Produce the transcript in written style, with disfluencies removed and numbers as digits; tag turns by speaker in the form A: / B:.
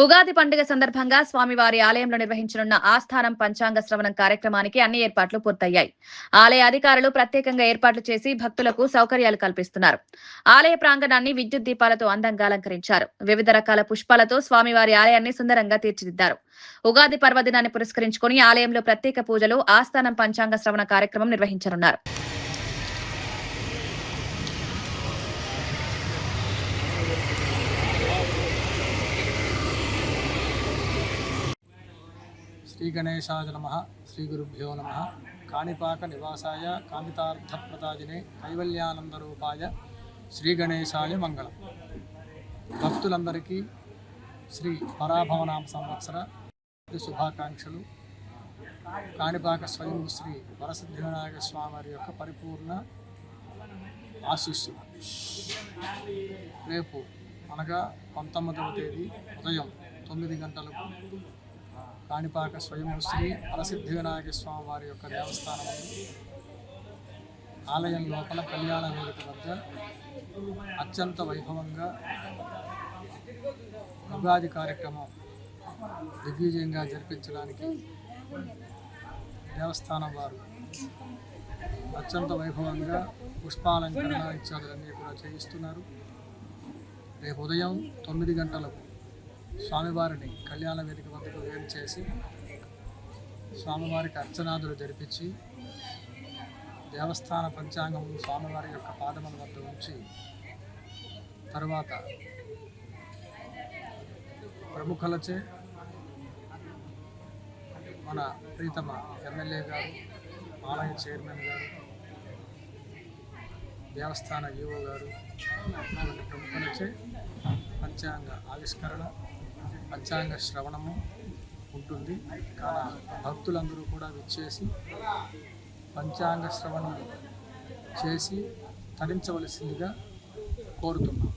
A: ఉగాది పండుగ సందర్భంగా స్వామివారి ఆలయంలో నిర్వహించనున్న ఆస్థానం పంచాంగ శ్రవణం కార్యక్రమానికి అన్ని ఏర్పాట్లు పూర్తయ్యాయి. ఆలయ అధికారులు ప్రత్యేకంగా ఏర్పాట్లు చేసి భక్తులకు సౌకర్యాలు కల్పిస్తున్నారు. ఆలయ ప్రాంగణాన్ని విద్యుత్ దీపాలతో అందంగా అలంకరించారు. వివిధ రకాల పుష్పాలతో స్వామివారి ఆలయాన్ని సుందరంగా తీర్చిదిద్దారు. ఉగాది పర్వదినాన్ని పురస్కరించుకుని ఆలయంలో ప్రత్యేక పూజలు, ఆస్థానం పంచాంగ శ్రవణ కార్యక్రమం నిర్వహించనున్నారు.
B: శ్రీ గణేశాయ నమః. శ్రీ గురుభ్యో నమః. కాణిపాక నివాసాయ కామితార్థప్రదాజినే కైవల్యానంద రూపాయ శ్రీ గణేశాయ మంగళం. భక్తులందరికీ శ్రీ పరాభవనామ సంవత్సర శుభాకాంక్షలు. కాణిపాక స్వయం శ్రీ వరసిద్ధి వినాయక స్వామి యొక్క పరిపూర్ణ ఆశీస్సులు. రేపు అనగా 19వ తేదీ ఉదయం 9 గంటలకు కాణిపాక స్వయం శ్రీ వరసిద్ధి వినాయక స్వామి వారి యొక్క దేవస్థానం ఆలయం లోపల కళ్యాణ వేదిక వద్ద అత్యంత వైభవంగా ఉగాది కార్యక్రమం దిగ్విజయంగా జరిపించడానికి దేవస్థానం వారు అత్యంత వైభవంగా పుష్పాలంకరణ ఇత్యాదులన్నీ కూడా చేయిస్తున్నారు. రేపు ఉదయం 9 గంటలకు స్వామివారిని కళ్యాణ వేదిక వద్దకు వేరు చేసి స్వామివారికి అర్చనాదులు జరిపించి దేవస్థాన పంచాంగం స్వామివారి యొక్క పాదముల వద్ద ఉంచి తరువాత ప్రముఖులచే మన ప్రీతమ ఎమ్మెల్యే గారు, ఆలయ చైర్మన్ గారు, దేవస్థాన ఈవో గారు వంటి ప్రముఖులచే పంచాంగ ఆవిష్కరణ, పంచాంగ శ్రవణము ఉంటుంది. కాన భక్తులందరూ కూడా విచ్చేసి పంచాంగ శ్రవణం చేసి తరించవలసిందిగా కోరుతున్నాం.